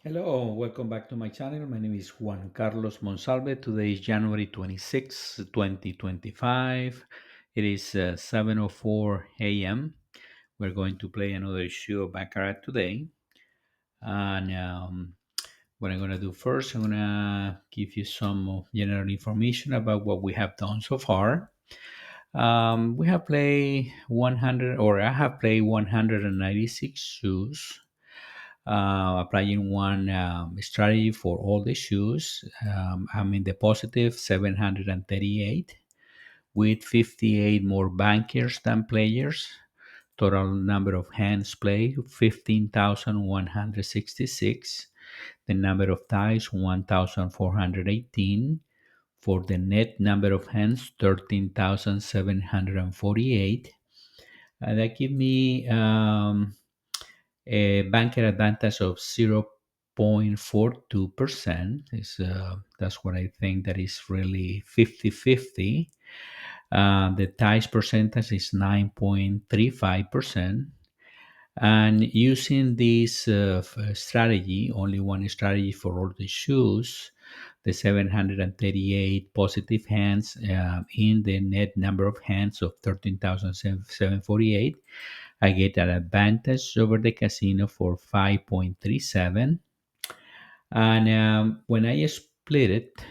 Hello, welcome back to my channel. My name is Juan Carlos Monsalve. Today is January 26, 2025. It is 7:04 a.m. We're going to play another show of Baccarat today. And what I'm going to do first, I'm going to give you some general information about what we have done so far. We have played 100, or I have played 196 shoes, applying one strategy for all the shoes. I'm in the positive 738 with 58 more bankers than players. Total number of hands played 15,166. The number of ties 1,418. For the net number of hands 13,748. That give me a banker advantage of 0.42% is that's what I think that is really 50-50. The ties percentage is 9.35%. And using this strategy, only one strategy for all the shoes, the 738 positive hands in the net number of hands of 13,748, I get an advantage over the casino for 5.37. And when I split it,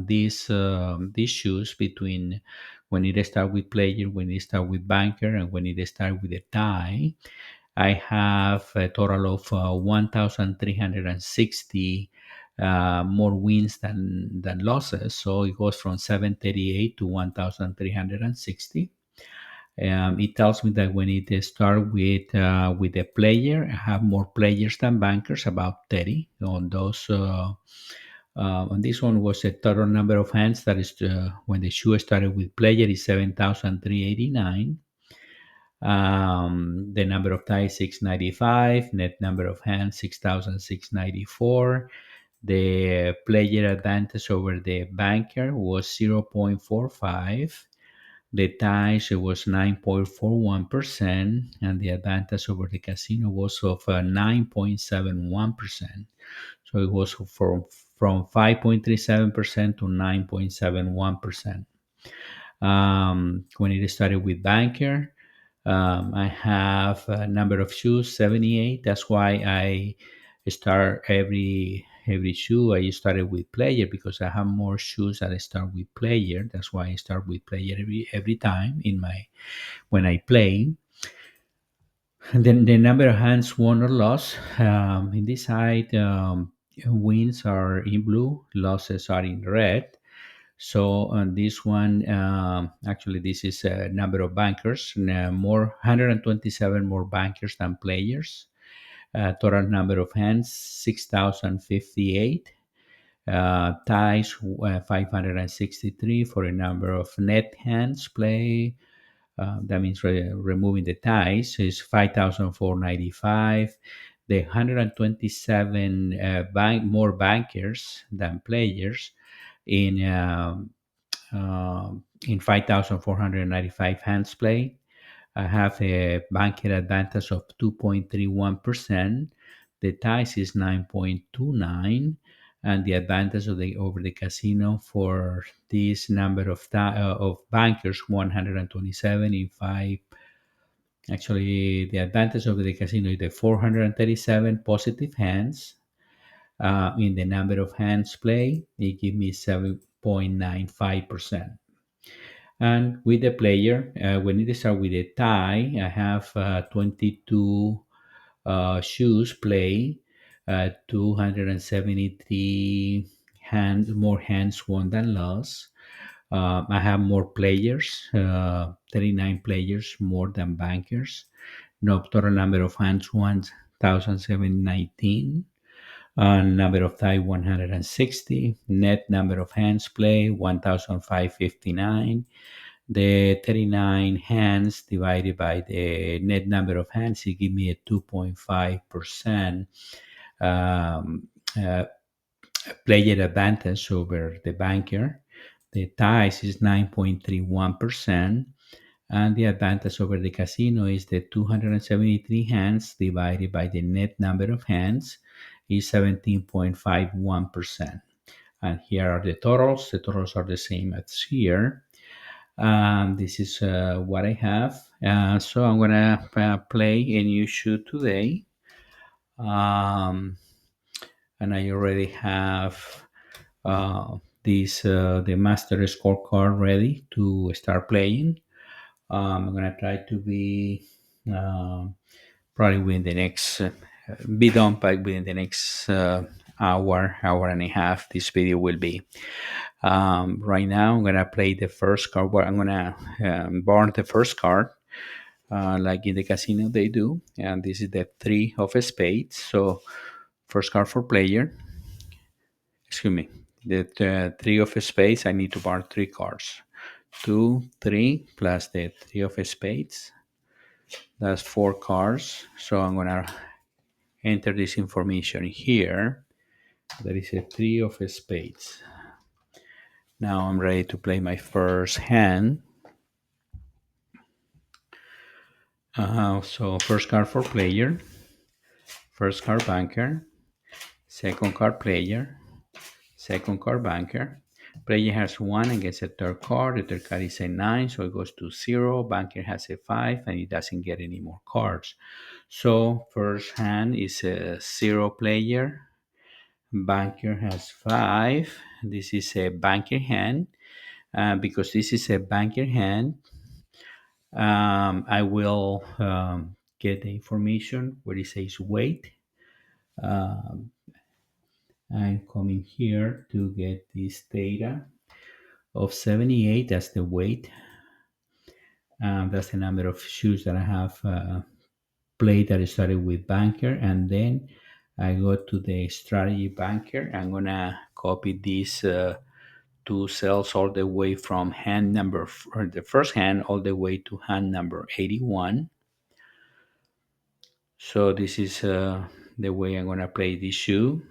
these shoes between when it start with player, when it start with banker, and when it start with a tie, I have a total of 1,360 more wins than losses. So it goes from 738 to 1,360. It tells me that when it start with a player, I have more players than bankers, about 30 on those. On this one was a total number of hands that is when the shoe started with player is 7,389. The number of ties 695, net number of hands 6,694. The player advantage over the banker was 0.45. The ties was 9.41%, and the advantage over the casino was of 9.71%. So it was from 5.37% to 9.71%. When it started with banker, I have a number of shoes, 78. That's why I start every shoe. I started with player because I have more shoes that I start with player. That's why I start with player every time in my when I play. And then the number of hands won or lost. In this side, wins are in blue, losses are in red. So on this one, actually, this is a number of bankers, more 127 more bankers than players. Total number of hands 6,058. Ties 563 for a number of net hands play. That means removing the ties is 5,495. The 127 more bankers than players in in 5,495 hands played. I have a banking advantage of 2.31%. The ties is 9.29, and the advantage of the over the casino for this number of bankers 127 in five. Actually, the advantage over the casino is the 437 positive hands. In the number of hands played, it gives me 7.95%. And with the player, when it starts with a tie, I have 22 shoes play, 273 more hands won than lost. I have more players, 39 players more than bankers. No total number of hands won 1,719. Number of tie 160. Net number of hands play 1,559. The 39 hands divided by the net number of hands, it give me a 2.5% um, uh, player advantage over the banker. The ties is 9.31%, and the advantage over the casino is the 273 hands divided by the net number of hands. is 17.51%. And here are the totals. The totals are the same as here. This is what I have. So I'm gonna play a new shoe today. Um, and I already have the master scorecard ready to start playing. I'm gonna try to be probably within the next be done by within the next hour and a half. This video will be. Right now, I'm gonna play the first card. Where I'm gonna burn the first card, like in the casino they do, and this is the three of spades. So, first card for player. Excuse me. The three of spades. I need to burn three cards. 2, 3 plus the three of spades. That's four cards. So I'm gonna enter this information here. There is a three of spades. Now I'm ready to play my first hand. So first card for player, first card banker, second card player, second card banker. Player has one and gets a third card. The third card is a 9, so it goes to 0. Banker has a 5 and it doesn't get any more cards. So first hand is a 0 player. Banker has 5. This is a banker hand. Because this is a banker hand, I will get the information where it says wait. I'm coming here to get this data of 78. That's the weight. That's the number of shoes that I have played that I started with banker. And then I go to the strategy banker. I'm going to copy these two cells all the way from hand number, or the first hand, all the way to hand number 81. So this is the way I'm going to play this shoe.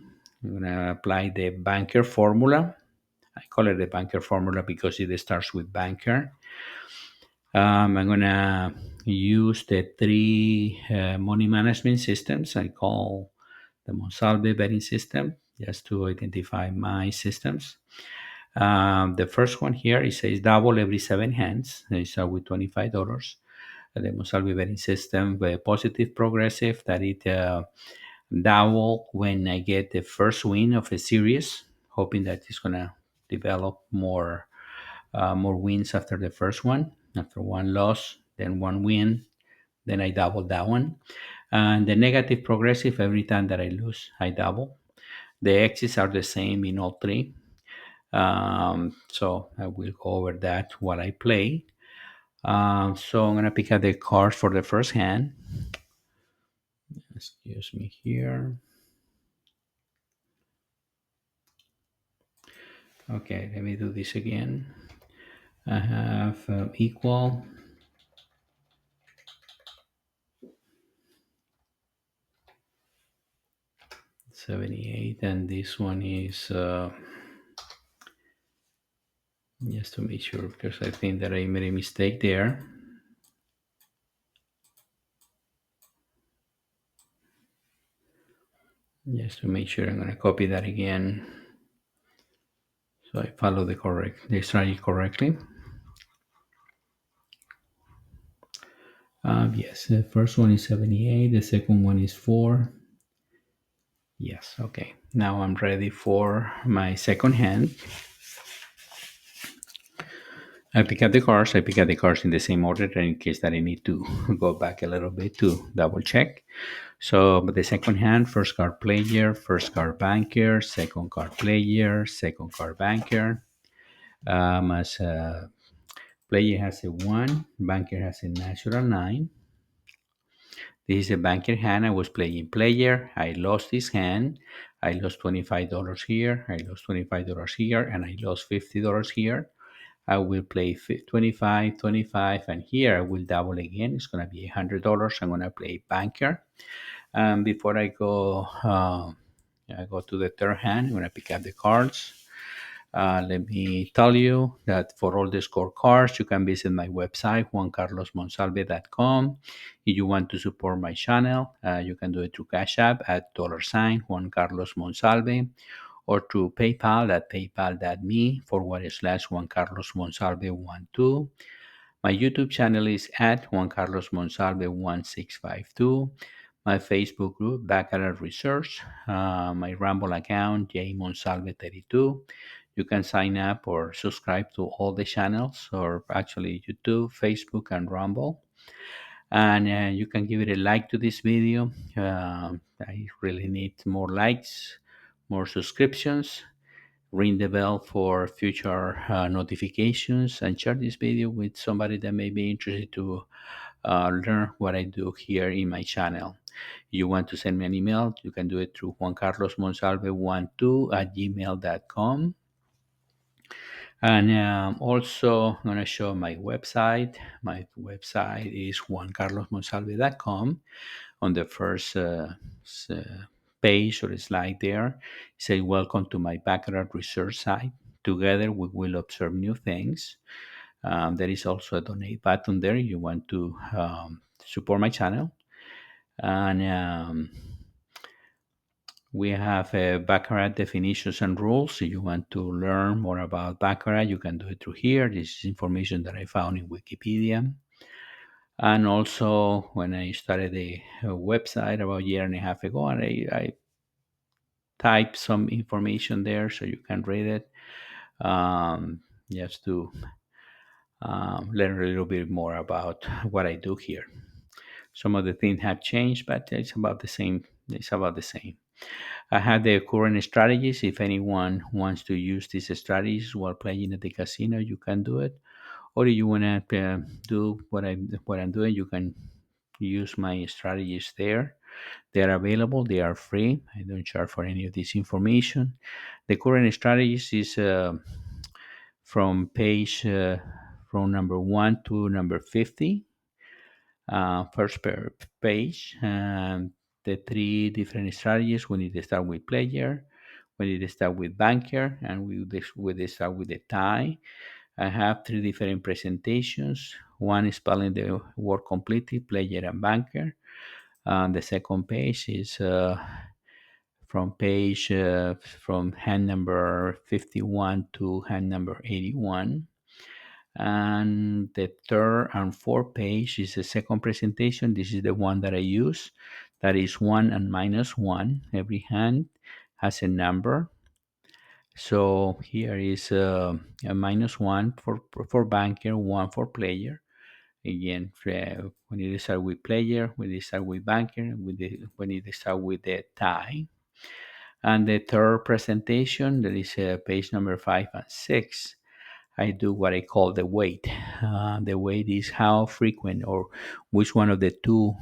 I'm going to apply the banker formula. I call it the banker formula because it starts with banker. I'm going to use the three money management systems I call the Monsalve betting system, just to identify my systems. The first one here, it says double every 7 hands. They start with $25. The Monsalve betting system, positive progressive, that it double when I get the first win of a series, hoping that it's going to develop more wins after the first one. After one loss, then one win, then I double that one. And the negative progressive, every time that I lose, I double. The X's are the same in all three. So I will go over that while I play. So I'm going to pick up the cards for the first hand. Excuse me here. Okay, let me do this again. I have equal, 78, and this one is just to make sure, because I think that I made a mistake there. Just to make sure, I'm going to copy that again so I follow the strategy correctly. Yes, the first one is 78, the second one is 4. Yes, okay. Now I'm ready for my second hand. I pick up the cards. I pick up the cards in the same order in case that I need to go back a little bit to double check. So, but the second hand, first card player, first card banker, second card player, second card banker. As player has a 1, banker has a natural 9. This is a banker hand. I was playing player. I lost this hand. I lost $25 here. I lost $25 here, and I lost $50 here. I will play 25, 25, and here I will double again. It's going to be $100. I'm going to play banker. Before I go to the third hand, I'm going to pick up the cards. Let me tell you that for all the scorecards, you can visit my website, juancarlosmonsalve.com. If you want to support my channel, you can do it through Cash App at $ Juan Carlos Monsalve, or through PayPal at paypal.me/ Juan Carlos Monsalve 12. My YouTube channel is at Juan Carlos Monsalve 1652. My Facebook group, Baccarat Research. My Rumble account, J Monsalve 32. You can sign up or subscribe to all the channels, or actually YouTube, Facebook, and Rumble. And you can give it a like to this video. I really need more likes, more subscriptions. Ring the bell for future notifications, and share this video with somebody that may be interested to learn what I do here in my channel. If you want to send me an email, you can do it through juancarlosmonsalve12@gmail.com. And also, I'm going to show my website. My website is juancarlosmonsalve.com. On the first page or slide there, it says, "Welcome to my Baccarat research site. Together we will observe new things." There is also a donate button there. You want to support my channel. And we have Baccarat definitions and rules. If you want to learn more about Baccarat, you can do it through here. This is information that I found in Wikipedia. And also, when I started the website about a year and a half ago, and I typed some information there so you can read it, just to learn a little bit more about what I do here. Some of the things have changed, but it's about the same. It's about the same. I have the current strategies. If anyone wants to use these strategies while playing at the casino, you can do it. Or if you want to do what I'm doing, you can use my strategies there. They are available. They are free. I don't charge for any of this information. The current strategies is from page from number 1 to number 50. First page. The three different strategies. We need to start with player. We need to start with banker, and we start with the tie. I have three different presentations. One is spelling the word completely, player and banker. The second page is from hand number 51 to hand number 81. And the third and fourth page is the second presentation. This is the one that I use. That is 1 and -1. Every hand has a number. So here is a -1 for banker, 1 for player. Again, we need to start with player, we need to start with banker, we need to start with the tie. And the third presentation, that is page number 5 and 6, I do what I call the weight. The weight is how frequent, or which one of the two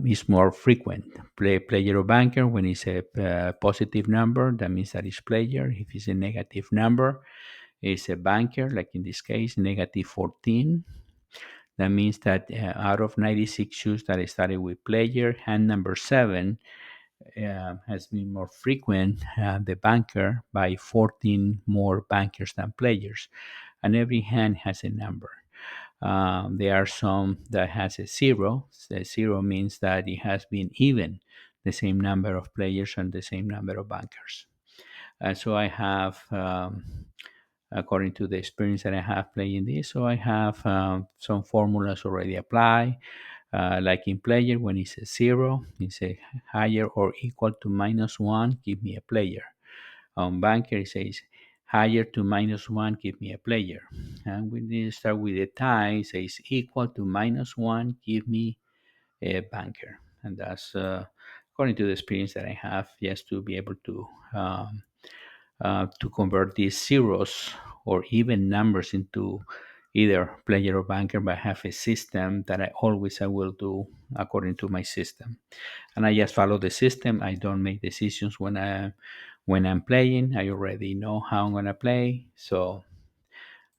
is more frequent. Player or banker. When it's a positive number, that means that it's player. If it's a negative number, it's a banker, like in this case, -14. That means that out of 96 shoes that I started with player, hand number 7 has been more frequent, the banker, by 14 more bankers than players. And every hand has a number. There are some that has a 0. The 0 means that it has been even, the same number of players and the same number of bankers. So I have, according to the experience that I have playing this, so I have some formulas already applied. Like in player, when it's a 0, it's a higher or equal to -1, give me a player. On banker, it says higher to -1, give me a player. And we need to start with a tie, it says equal to -1, give me a banker. And that's according to the experience that I have, just to be able to convert these zeros or even numbers into either player or banker, but I have a system that I will do according to my system, and I just follow the system. I don't make decisions when I'm playing. I already know how I'm gonna play, so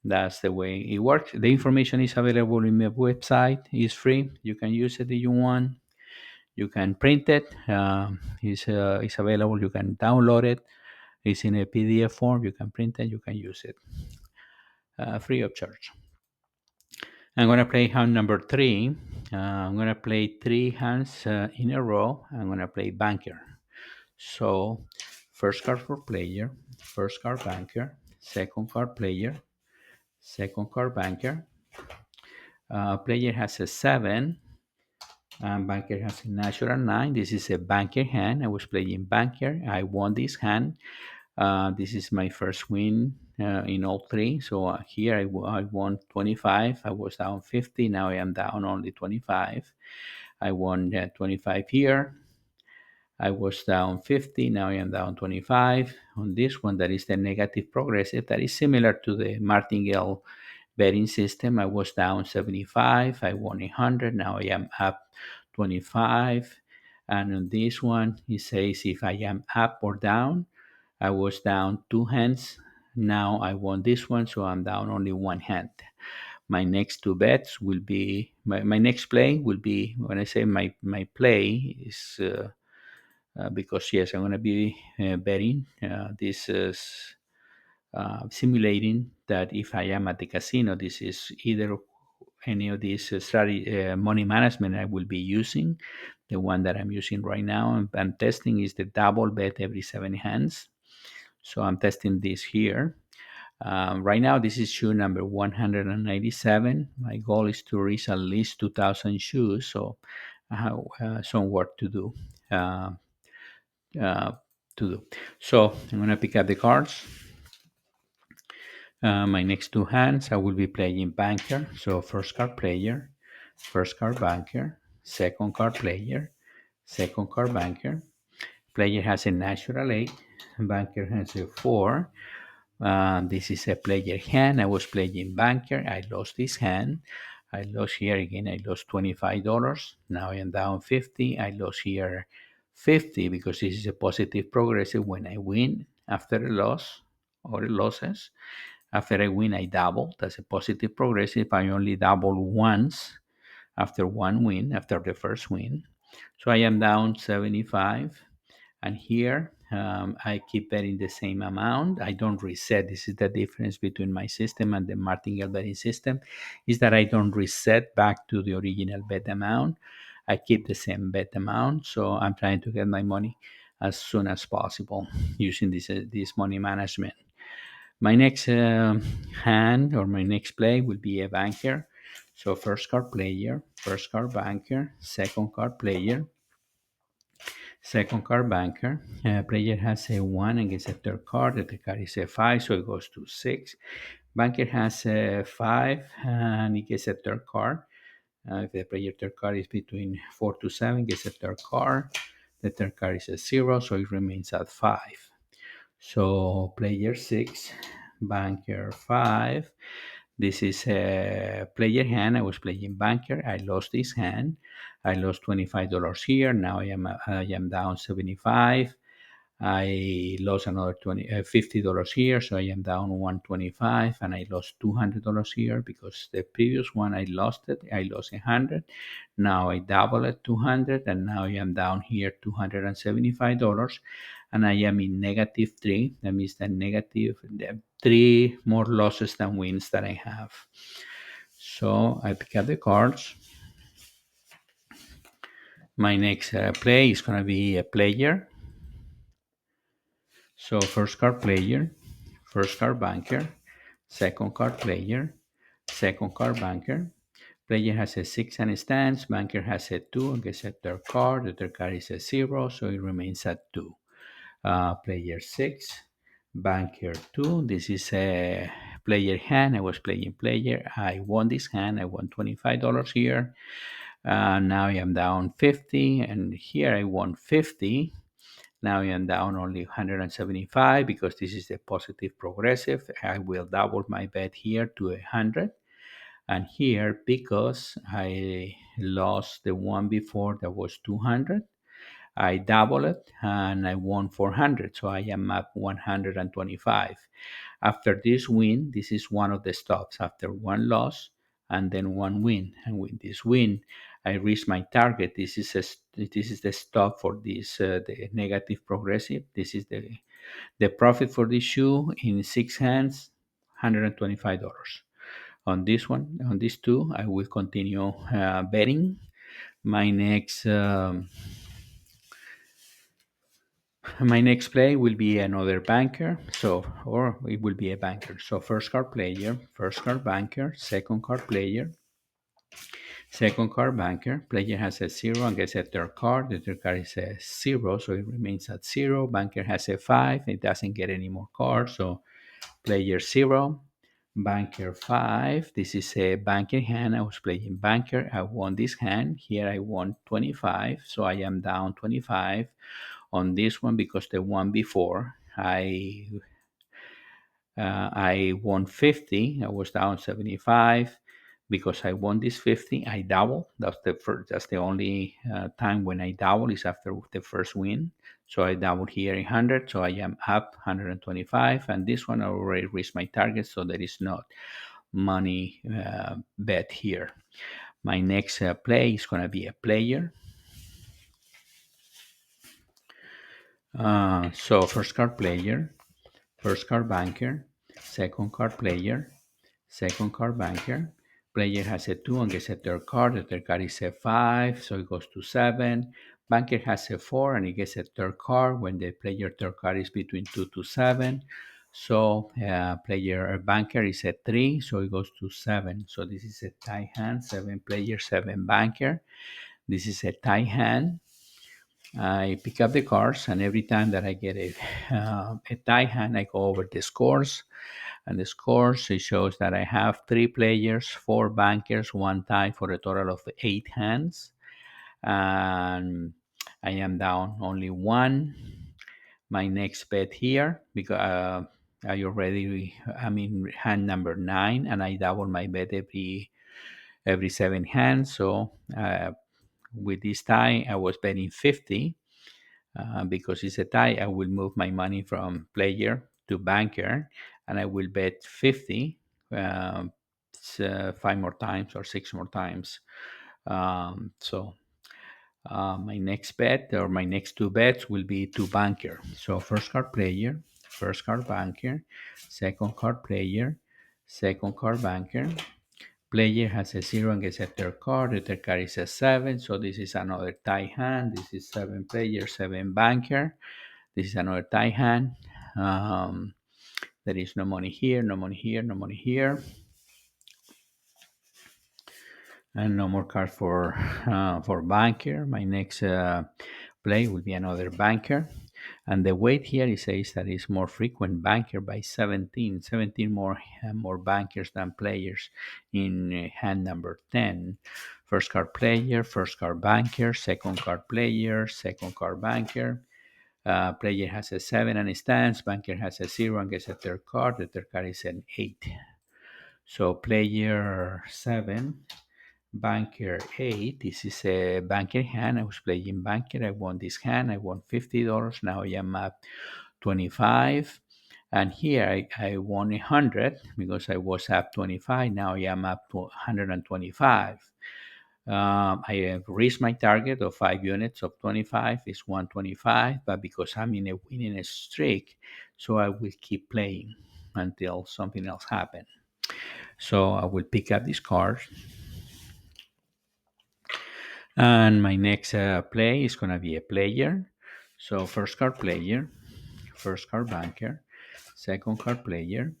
that's the way it works. The information is available in my website. It's free. You can use it if you want. You can print it. It's available. You can download it. It's in a PDF form. You can print it. You can use it free of charge. I'm going to play hand number three. I'm going to play three hands in a row. I'm going to play banker. So, first card for player, first card banker, second card player, second card banker. Player has a 7, and banker has a natural 9. This is a banker hand. I was playing banker. I won this hand. This is my first win in all three. So here I won 25. I was down 50. Now I am down only 25. I won 25 here. I was down 50. Now I am down 25. On this one, that is the negative progressive. That is similar to the martingale betting system. I was down 75. I won 100. Now I am up 25. And on this one, it says if I am up or down. I was down 2 hands. Now I won this one, so I'm down only 1 hand. My next two bets will be my next play will be, when I say my play is because yes, I'm going to be betting. This is simulating that if I am at the casino, this is either any of these strategy money management I will be using. The one that I'm using right now and testing is the double bet every 7 hands. So I'm testing this here. Right now, this is shoe number 197. My goal is to reach at least 2,000 shoes, so I have some work to do. Uh, uh, to do. So I'm going to pick up the cards. My next two hands, I will be playing banker. So first card player, first card banker, second card player, second card banker. Player has a natural 8, banker has a 4. This is a player hand. I was playing banker. I lost this hand. I lost here again. I lost $25. Now I am down 50. I lost here 50 because this is a positive progressive. When I win after a loss or losses, after I win, I double. That's a positive progressive. I only double once after one win, after the first win. So I am down 75. And here I keep betting the same amount. I don't reset. This is the difference between my system and the martingale betting system, is that I don't reset back to the original bet amount. I keep the same bet amount. So I'm trying to get my money as soon as possible using this money management. My next hand or my next play will be a banker. So first card player, first card banker, second card player, second card banker. Player has a 1 and gets a third card. The third card is a 5, so it goes to 6. Banker has a 5 and he gets a third card. If the player third card is between 4 to 7, gets a third card. The third card is a 0, so it remains at 5. So player 6, banker 5. This is a player hand. I was playing banker. I lost this hand. I lost $25 here. Now I am down 75. I lost another $50 here, so I am down 125, and I lost $200 here because the previous one I lost it. I lost 100. Now I double it 200, and now I am down here $275, and I am in -3. That means that negative 3 more losses than wins that I have. So I pick up the cards. My next play is going to be a player. So first card player, first card banker, second card player, second card banker. Player has a 6 and a stance, banker has a 2 and gets a third card. The third card is a 0, so it remains at 2. Player 6, banker 2. This is a player hand. I was playing player. I won this hand. I won $25 here. Now I am down 50, and here I won 50. Now I am down only 175 because this is a positive progressive. I will double my bet here to 100. And here, because I lost the one before that was 200, I double it and I won 400. So I am up 125. After this win, this is one of the stops. After one loss and then one win. And with this win, I reached my target. This is the stop for this the negative progressive. This is The profit for this shoe in 6 hands, $125. On this one, on these two, I will continue betting. My next my next play will be another banker, so or it will be a banker. So first card player, first card banker, second card player, second card banker. Player has a zero and gets a third card. The third card is a zero, so it remains at zero. Banker has a five, it doesn't get any more cards, so player zero. Banker five. This is a banker hand. I was playing banker. I won this hand. Here I won 25, so I am down 25 on this one because the one before I won 50. I was down 75 because I won this 50. I double. That's the first. That's the only time when I double is after the first win. So I doubled here 100. So I am up 125. And this one I already reached my target. So there is not money bet here. My next play is going to be a player. So first card player, first card banker, second card player, second card banker. Player has a 2 and gets a third card. The third card is a 5, so it goes to 7. Banker has a 4 and he gets a third card when the player third card is between 2 to 7. So player banker is a 3, so it goes to 7. So this is a tie hand, 7 player, 7 banker. This is a tie hand. I pick up the cards, and every time that I get a tie hand, I go over the scores. And the scores, it shows that I have 3 players, 4 bankers, 1 tie for a total of 8 hands. And I am down only 1. My next bet here, because I'm in hand number 9, and I double my bet every 7 hands. So with this tie, I was betting 50. Because it's a tie, I will move my money from player to banker, and I will bet 50 5 more times or 6 more times. So my next bet or my next 2 bets will be to banker. So first card player, first card banker, second card player, second card banker. Player has a 0 and gets a third card. The third card is a 7, so this is another tie hand. This is 7 player, 7 banker. This is another tie hand. There is no money here, no money here, no money here. And no more card for banker. My next play will be another banker. And the weight here it says that it's more frequent banker by 17 more bankers than players in hand number 10. First card player, first card banker, second card player, second card banker. Player has a 7 and stands. Banker has a 0 and gets a third card. The third card is an 8. So player 7, banker 8. This is a banker hand. I was playing banker. I won this hand. I won $50. Now I am at 25. And here I won 100 because I was up 25. Now I am up to 125. I have reached my target of 5 units of 25 is 125, but because I'm in a winning streak, so I will keep playing until something else happens. So I will pick up this card, and my next play is going to be a player. So first card player, first card banker, second card player,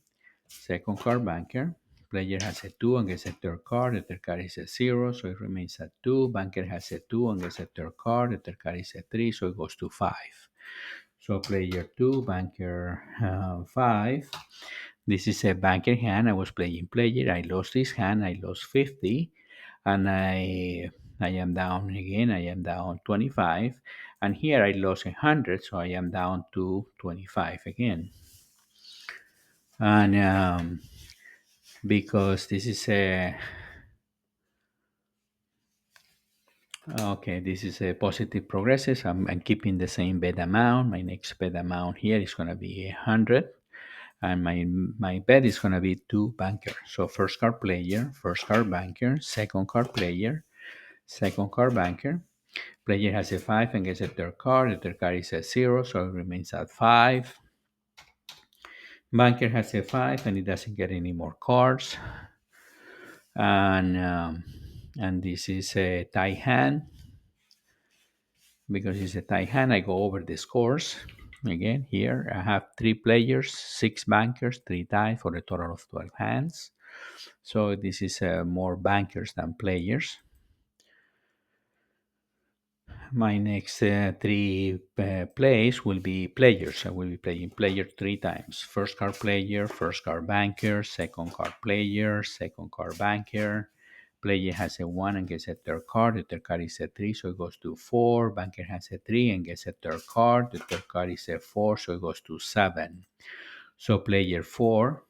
second card banker. Player has a 2 and gets a third card. The third card is a 0, so it remains at 2. Banker has a 2 and gets a third card. The third card is a 3, so it goes to 5. So player 2, banker 5. This is a banker hand. I was playing player. I lost this hand. I lost 50. And I am down again. I am down 25. And here I lost 100, so I am down to 25 again. And because this is a okay, this is a positive progresses. I'm keeping the same bet amount. My next bet amount here is going to be 100, and my bet is going to be 2 banker. So first card player, first card banker, second card player, second card banker. Player has a 5 and gets a third card. The third card is a 0, so it remains at 5. Banker has a 5 and it doesn't get any more cards. And this is a tie hand. Because it's a tie hand, I go over the scores. Again, here I have 3 players, 6 bankers, 3 ties for a total of 12 hands. So this is more bankers than players. My next 3 plays will be players. I will be playing player 3 times. First card player, first card banker, second card player, second card banker. Player has a 1 and gets a third card. The third card is a 3, so it goes to 4. Banker has a 3 and gets a third card. The third card is a 4, so it goes to 7. So player 4,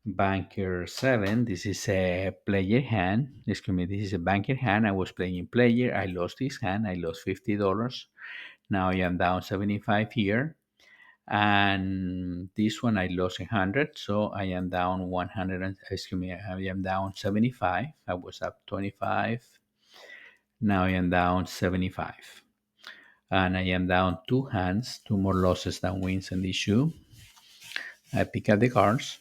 banker 7. This is a player hand. Excuse me, this is a banker hand. I was playing player. I lost this hand. I lost $50. Now I am down 75 here. And this one I lost 100, so I am down 100. Excuse me, I am down 75. I was up 25. Now I am down 75. And I am down 2 hands, 2 more losses than wins in this shoe. I pick up the cards.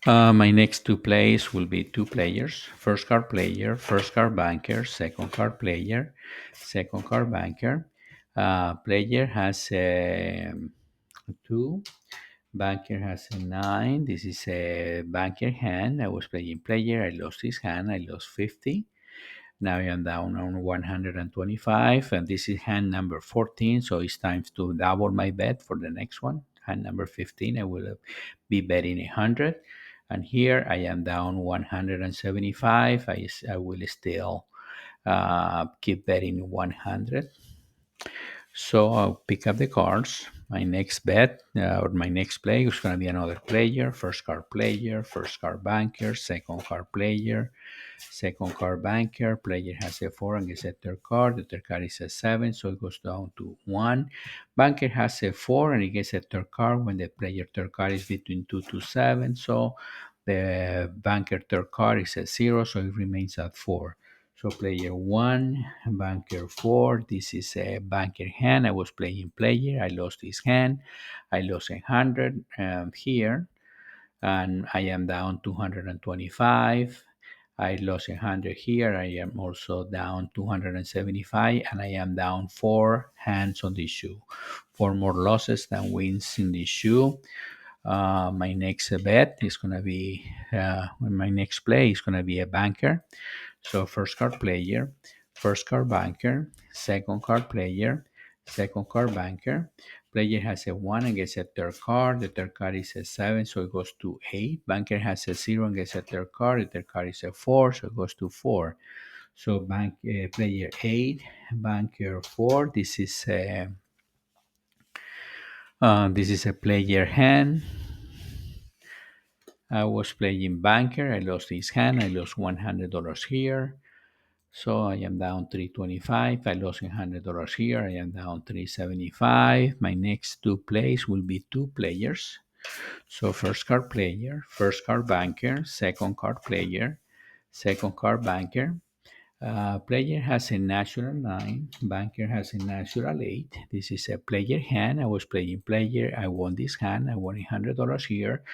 My next 2 plays will be 2 players. First card player, first card banker, second card player, second card banker. Player has a 2. Banker has a 9. This is a banker hand. I was playing player. I lost this hand. I lost 50. Now I am down on 125. And this is hand number 14. So it's time to double my bet for the next one. Hand number 15, I will be betting 100. And here I am down 175. I will still keep betting 100. So I'll pick up the cards. My next bet or my next play is going to be another player. First card player, first card banker, second card player, second card banker. Player has a 4 and gets a third card. The third card is a 7, so it goes down to 1. Banker has a 4 and he gets a third card when the player third card is between 2 to 7. So the banker third card is a 0, so it remains at 4. So player 1, banker 4. This is a banker hand. I was playing player. I lost this hand. I lost 100 here, and I am down 225. I lost 100 here. I am also down 275, and I am down 4 hands on this shoe. 4 more losses than wins in this shoe. My next bet is going to be, my next play is going to be a banker. So first card player, first card banker, second card player, second card banker. Player has a 1 and gets a third card. The third card is a 7, so it goes to 8. Banker has a 0 and gets a third card. The third card is a 4, so it goes to 4. So player 8, banker 4. This is a player hand. I was playing banker. I lost this hand. I lost $100 here. So I am down 325. I lost $100 here. I am down 375. My next 2 plays will be 2 players. So first card player, first card banker, second card player, second card banker. Player has a natural 9. Banker has a natural 8. This is a player hand. I was playing player. I won this hand. I won $100 here.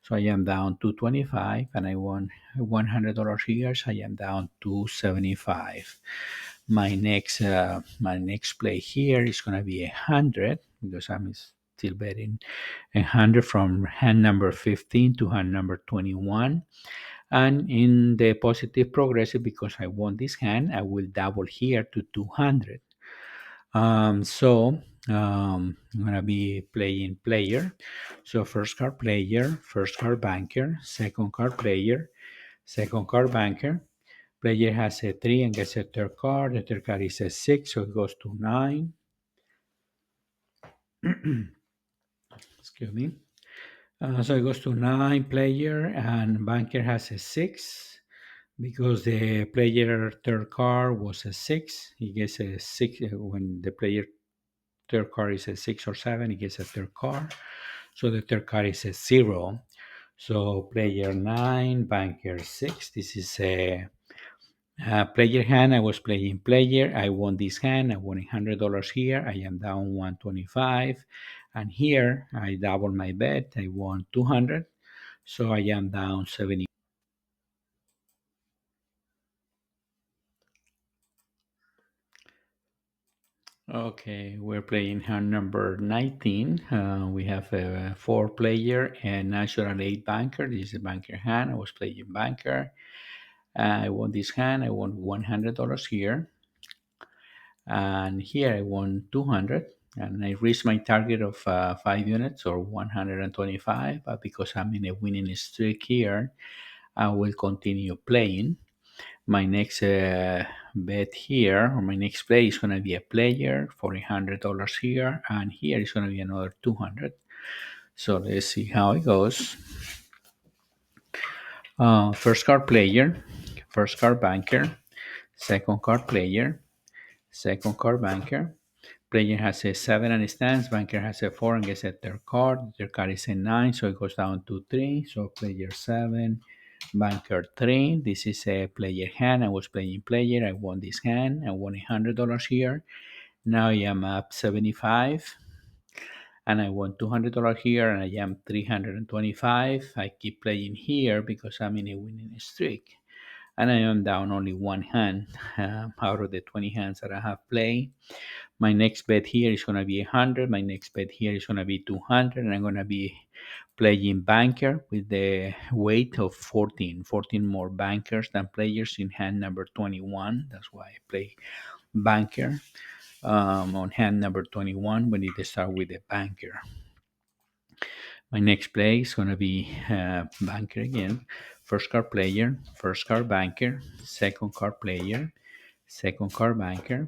So I am down 225, and I won $100 here. So I am down 275. My next play here is going to be 100 because I'm still betting 100 from hand number 15 to hand number 21. And in the positive progressive, because I won this hand, I will double here to 200. I'm going to be playing player. So first card player, first card banker, second card player, second card banker. Player has a 3 and gets a third card. The third card is a 6, so it goes to 9. Excuse me. So it goes to 9 player, and banker has a 6 because the player third card was a 6. He gets a 6 when the player third card is a 6 or 7. He gets a third card. So the third card is a 0. So player 9, banker 6. This is Player hand, I was playing player. I won this hand. I won $100 here. I am down 125. And here I double my bet. I won 200. So I am down 70. Okay, we're playing hand number 19. We have a four player and natural eight banker. This is a banker hand. I was playing banker. I won this hand. I won $100 here. And here I won 200. And I reached my target of 5 units or 125. But because I'm in a winning streak here, I will continue playing. My next bet here, or my next play is going to be a player for $100 here, and here is going to be another 200. So let's see how it goes. First card player, first card banker, second card player, second card banker. Player has a 7 and stands, banker has a 4 and gets a third card. The third card is a 9, so it goes down to 3. So player 7, banker 3. This is a player hand. I was playing player. I won this hand. I won $100 here. Now I am up 75 and I won $200 here and I am 325. I keep playing here because I'm in a winning streak. And I am down only one hand out of the 20 hands that I have played. My next bet here is going to be 100. My next bet here is going to be 200. And I'm going to be playing banker with the weight of 14 more bankers than players in hand number 21. That's why I play banker on hand number 21. We need to start with the banker. My next play is going to be banker again. First card player, first card banker, second card player, second card banker.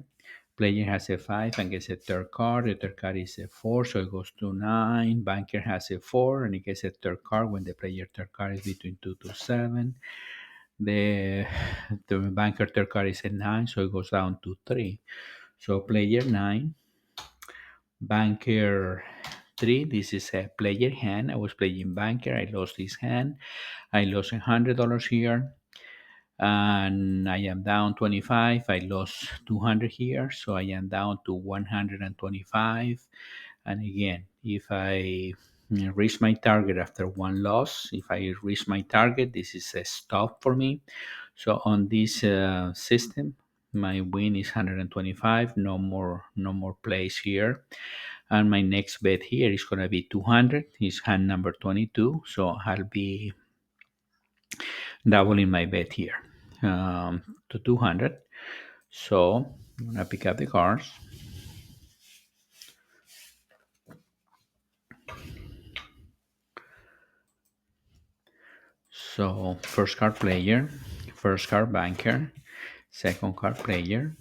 Player has a 5 and gets a third card. The third card is a 4, so it goes to 9. Banker has a 4 and he gets a third card when the player third card is between 2 to 7. The banker third card is a 9, so it goes down to 3. So player 9, banker 3. This is a player hand. I was playing banker. I lost this hand. I lost $100 here and I am down 25. I lost 200 here, so I am down to 125. And again, if I reach my target after one loss, if I reach my target, this is a stop for me. So on this system, my win is 125. No more plays here. And my next bet here is going to be 200. It's hand number 22, so I'll be doubling my bet here to 200. So I'm gonna pick up the cards. So first card player, first card banker, second card player,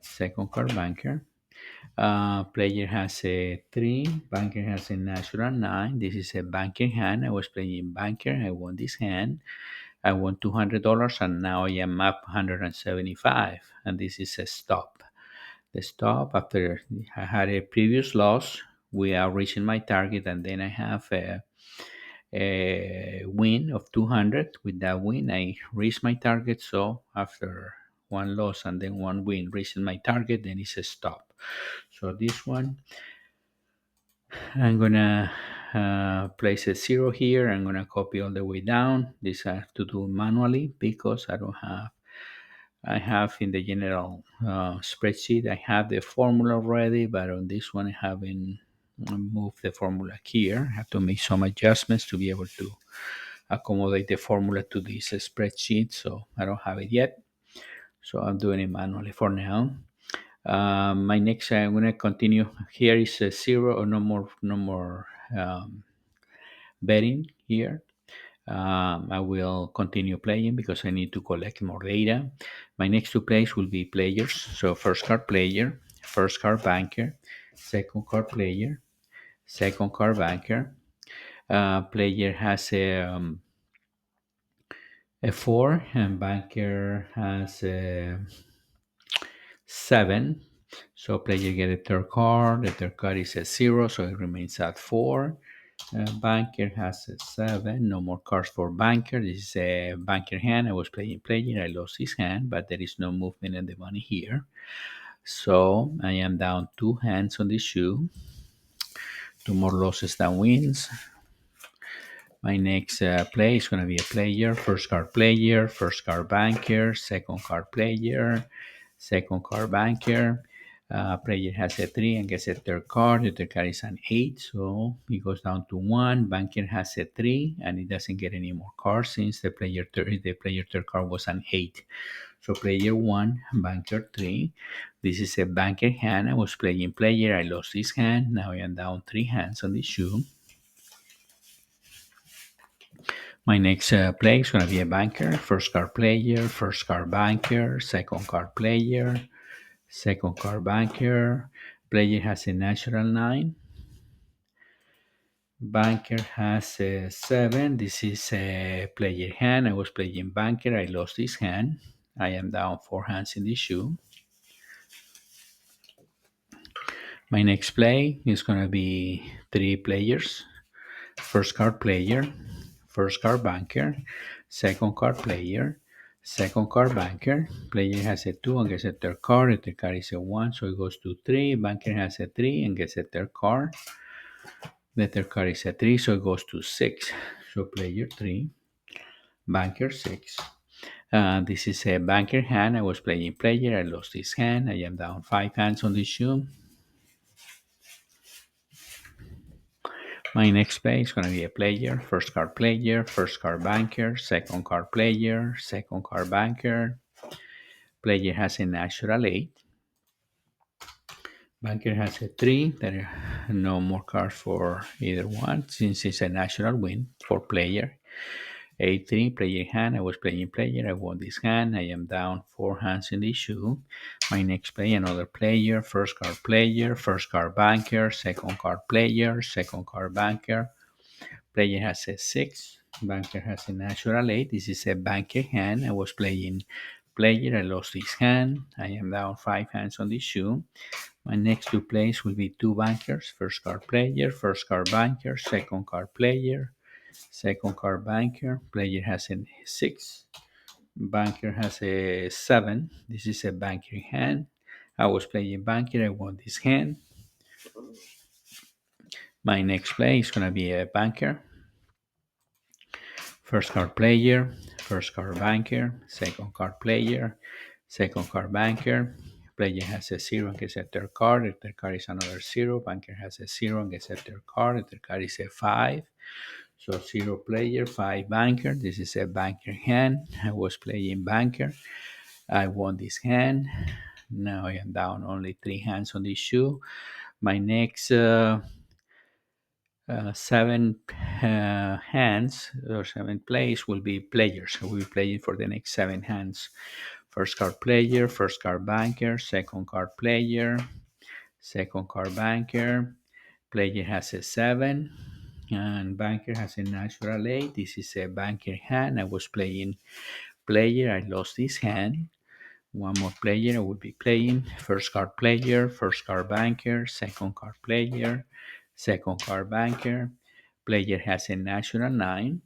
second card banker. Player has a 3, banker has a natural 9. This is a banker hand. I was playing banker. I won this hand. I won $200 and now I am up 175. And this is a stop. The stop after I had a previous loss, we are reaching my target, and then I have a win of 200. With that win, I reached my target. So after one loss and then one win, reaching my target, then it's a stop. So this one, I'm gonna place a 0 here. I'm gonna copy all the way down. This I have to do manually because I have in the general spreadsheet, I have the formula already, but on this one, I haven't moved the formula here. I have to make some adjustments to be able to accommodate the formula to this spreadsheet. So I don't have it yet. So I'm doing it manually for now. My next, I'm going to continue. Here is a 0 or no more betting here. I will continue playing because I need to collect more data. My next two plays will be players. So first card player, first card banker, second card player, second card banker. Player has a 4 and banker has a 7. So player get a third card. The third card is a 0, so it remains at 4. Banker has a 7. No more cards for Banker. This is a Banker hand. I was playing player. I lost his hand, but there is no movement in the money here. So I am down 2 hands on the shoe. 2 more losses than wins. My next play is going to be a player. First card player, first card banker, second card player, second card banker. Player has a 3 and gets a third card. The third card is an 8, so he goes down to 1. Banker has a 3 and he doesn't get any more cards since the player third card was an 8. So player 1, banker 3. This is a banker hand. I was playing player. I lost this hand. Now I am down 3 hands on the shoe. My next play is going to be a banker. First card player, first card banker, second card player, second card banker. Player has a natural 9. Banker has a 7. This is a player hand. I was playing banker. I lost this hand. I am down 4 hands in the shoe. My next play is going to be 3 players. First card player, first card banker, second card player, second card banker. Player has a 2 and gets a third card. The third card is a 1, so it goes to 3. Banker has a 3 and gets a third card. The third card is a 3, so it goes to 6. So player 3, banker 6. This is a banker hand. I was playing player. I lost this hand. I am down 5 hands on this shoe. My next play is going to be a player. First card player, first card banker, second card player, second card banker. Player has a natural 8. Banker has a 3. There are no more cards for either one since it's a natural win for player. 8-3, player hand. I was playing player. I won this hand. I am down 4 hands in the shoe. My next play, another player. First card player, first card banker, second card player, second card banker. Player has a 6. Banker has a natural 8. This is a banker hand. I was playing player. I lost this hand. I am down 5 hands on this shoe. My next 2 plays will be 2 bankers. First card player, first card banker, second card player, second card banker. Player has a 6. Banker has a 7. This is a banker hand. I was playing banker. I won this hand. My next play is going to be a banker. First card player, first card banker, second card player, second card banker. Player has a 0 and gets a third card. The third card is another 0. Banker has a 0 and gets a third card. The third card is a 5. So 0 player, 5 banker. This is a banker hand. I was playing banker. I won this hand. Now I am down only 3 hands on this shoe. My next 7 hands or 7 plays will be players. So we'll be playing for the next 7 hands. First card player, first card banker, second card player, second card banker. Player has a 7 and banker has a natural 8. This is a banker hand. I was playing player. I lost this hand. One more player I will be playing. First card player, first card banker, second card player, second card banker. Player has a natural 9.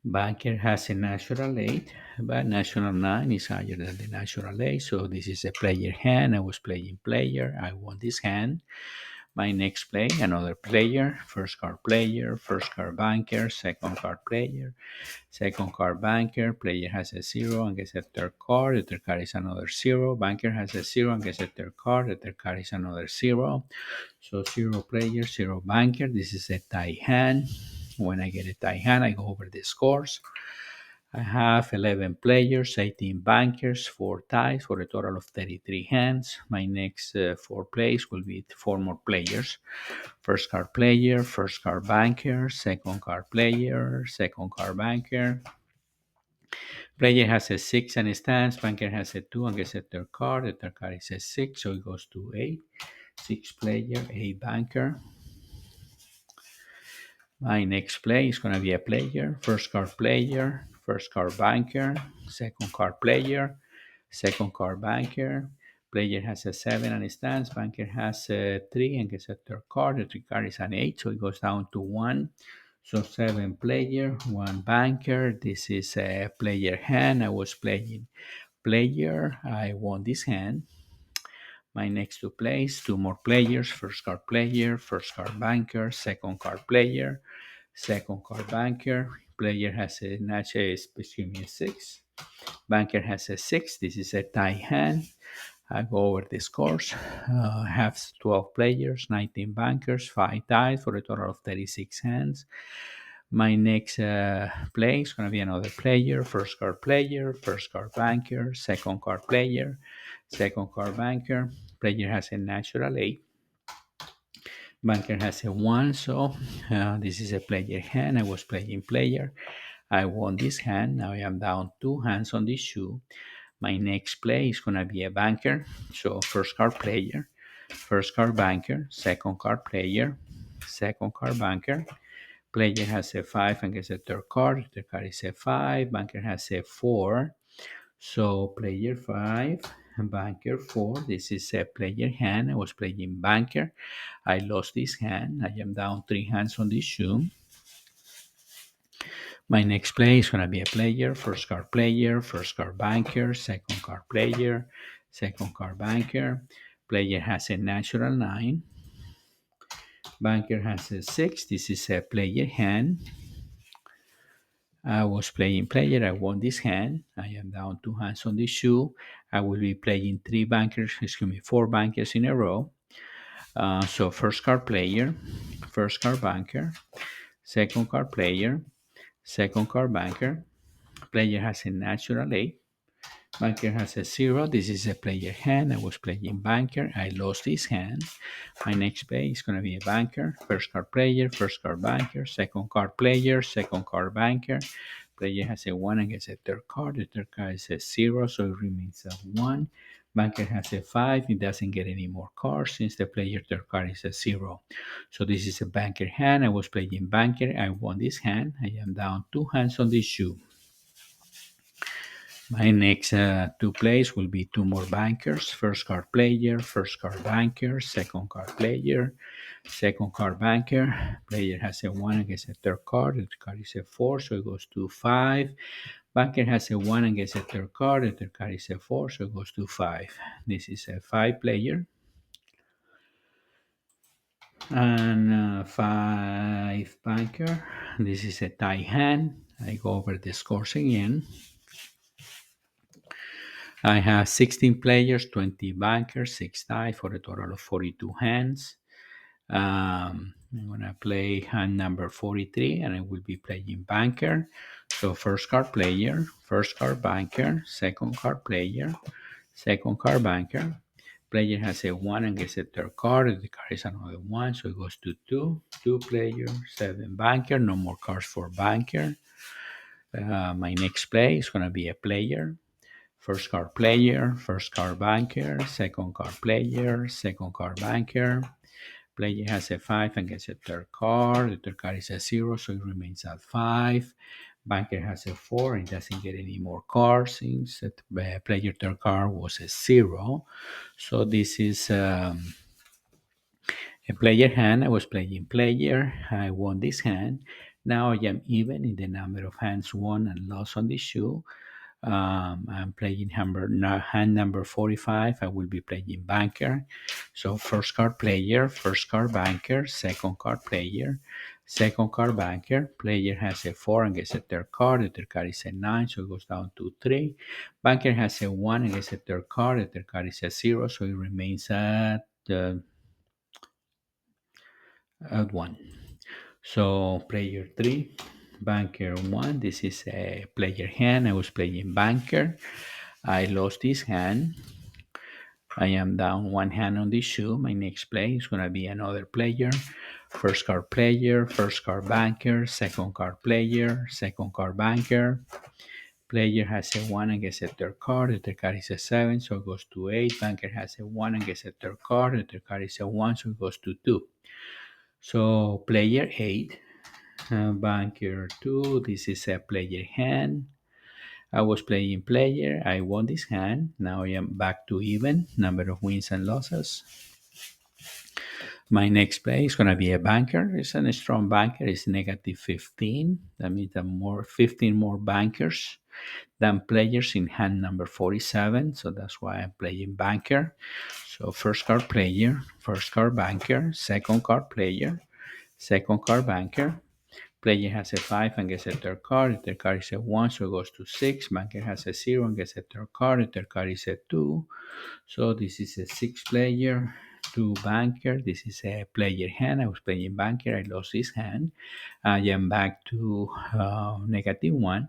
Banker has a natural 8, but natural 9 is higher than the natural 8. So this is a player hand. I was playing player. I won this hand. My next play, another player. First card player, first card banker, second card player, second card banker. Player has a 0 and gets a third card. The third card is another 0. Banker has a 0 and gets a third card. The third card is another 0. So 0 player, 0 banker. This is a tie hand. When I get a tie hand, I go over the scores. I have 11 players, 18 bankers, 4 ties for a total of 33 hands. My next 4 plays will be 4 more players. First card player, first card banker, second card player, second card banker. Player has a 6 and a stands. Banker has a 2 and gets a third card. The third card is a 6, so it goes to 8. 6 player, 8 banker. My next play is going to be a player. First card player, first card banker, second card player, second card banker. Player has a 7 and stands. Banker has a 3 and gets a third card. The third card is an 8, so it goes down to 1. So 7 player, 1 banker. This is a player hand. I was playing player. I won this hand. My next two plays, two more players. First card player, first card banker, second card player, second card banker. Player has a natural, excuse me, a 6. Banker has a 6. This is a tie hand. I go over the scores. I have 12 players, 19 bankers, 5 ties for a total of 36 hands. My next play is going to be another player, first card banker, second card player, second card banker. Player has a natural 8. Banker has a 1, so this is a player hand. I was playing player. I won this hand. Now I am down 2 hands on this shoe. My next play is going to be a banker. So first card player, first card banker, second card player, second card banker. Player has a 5 and gets a third card. The card is a 5. Banker has a 4. So player 5, banker 4. This is a player hand. I was playing banker. I lost this hand. I am down 3 hands on this shoe. My next play is going to be a player, first card banker, second card player, second card banker. Player has a natural 9. Banker has a 6. This is a player hand. I was playing player. I won this hand. I am down 2 hands on this shoe. I will be playing 4 bankers in a row. So first card player, first card banker, second card player, second card banker. Player has a natural 8. Banker has a 0. This is a player hand. I was playing banker. I lost this hand. My next play is going to be a banker. First card player, first card banker, second card player, second card banker. Player has a 1 and gets a third card. The third card is a 0, so it remains a 1. Banker has a 5. It doesn't get any more cards since the player third card is a 0. So this is a banker hand. I was playing banker. I won this hand. I am down 2 hands on this shoe. My next two plays will be 2 more bankers. First card player, first card banker, second card player, second card banker. Player has a 1 and gets a third card. The card is a 4, so it goes to 5. Banker has a 1 and gets a third card. The third card is a 4, so it goes to 5. This is a 5 player. And 5 banker. This is a tie hand. I go over the scores again. I have 16 players, 20 bankers, 6 dice for a total of 42 hands. I'm going to play hand number 43 and I will be playing banker. So first card player, first card banker, second card player, second card banker. Player has a 1 and gets a third card. The card is another 1, so it goes to 2. 2 player, 7 banker. No more cards for banker. My next play is going to be a player. First card player, first card banker, second card player, second card banker. Player has a 5 and gets a third card. The third card is a 0, so it remains at 5. Banker has a 4 and doesn't get any more cards since the player third card was a 0. So this is a player hand. I was playing player. I won this hand. Now I am even in the number of hands won and lost on this shoe. I'm playing hand number 45. I will be playing banker. So first card player, first card banker, second card player, second card banker. Player has a 4 and gets a third card. The third card is a 9, so it goes down to 3. Banker has a 1 and gets a third card. The third card is a 0, so it remains at 1. So player 3, banker 1. This is a player hand. I was playing banker. I lost this hand. I am down 1 hand on this shoe. My next play is going to be another player. First card player, first card banker, second card player, second card banker. Player has a 1 and gets a third card. The third card is a 7, so it goes to 8. Banker has a 1 and gets a third card. The third card is a 1, so it goes to 2. So player 8, banker 2. This is a player hand. I was playing player. I won this hand. Now I am back to even number of wins and losses. My next play is going to be a banker. It's a strong banker. It's negative 15. That means that more 15 more bankers than players in hand number 47. So that's why I'm playing banker. So first card player, first card banker, second card player, second card banker. Player has a 5 and gets a third card. The third card is a 1, so it goes to 6. Banker has a 0 and gets a third card. The third card is a 2. So this is a 6 player, 2 banker. This is a player hand. I was playing banker. I lost this hand. I am back to negative 1.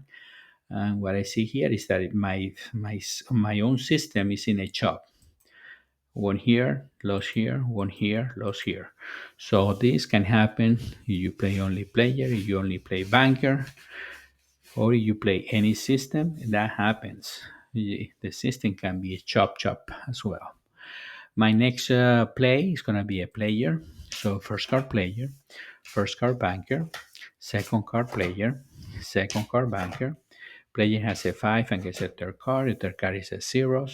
And what I see here is that my own system is in a chop. One here, loss here, one here, loss here. So this can happen if you play only player, if you only play banker, or you play any system. That happens. The system can be a chop chop as well. My next play is going to be a player. So first card player, first card banker, second card player, second card banker. Player has a 5 and gets a third card. The third card is a 0.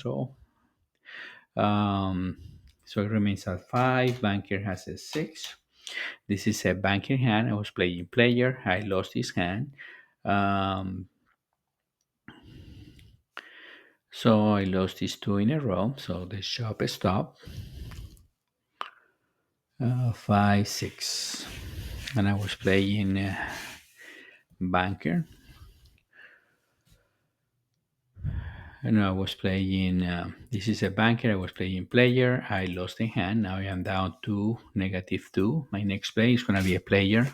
Um, so it remains at 5. Banker has a 6. This is a banker hand. I was playing player. I lost this hand. Um, so I lost these 2 in a row. So the shop stopped. 5, 6. And I was playing banker. And I was playing, this is a banker, I was playing player, I lost a hand, now I am down to negative 2. My next play is going to be a player,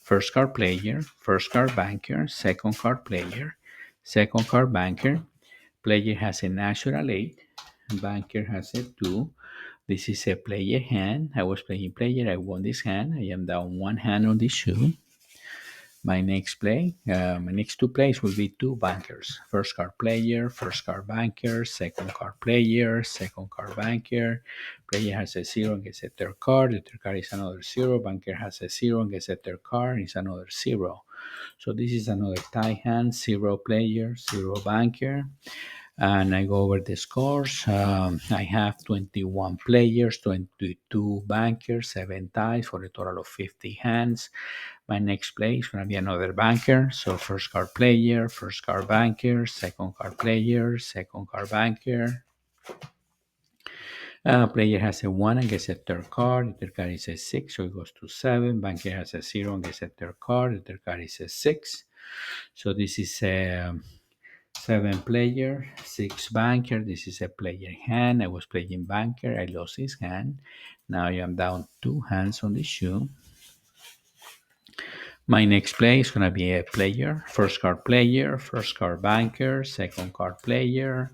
first card player, first card banker, second card player, second card banker. Player has a natural 8, banker has a 2. This is a player hand, I was playing player, I won this hand, I am down 1 hand on this shoe. My next 2 plays will be 2 bankers. First card player, first card banker, second card player, second card banker. Player has a 0 and gets a third card. The third card is another 0. Banker has a 0 and gets a third card. It's another 0. So this is another tie hand, 0 player, 0 banker. And I go over the scores. I have 21 players, 22 bankers, 7 ties for a total of 50 hands. My next play is going to be another banker. So first card player, first card banker, second card player, second card banker. Player has a 1 and gets a third card. The third card is a 6, so it goes to 7. Banker has a 0 and gets a third card. The third card is a 6. So this is a 7 player, 6 banker. This is a player hand. I was playing banker. I lost his hand. Now I am down 2 hands on the shoe. My next play is going to be a player, first card player, first card banker, second card player,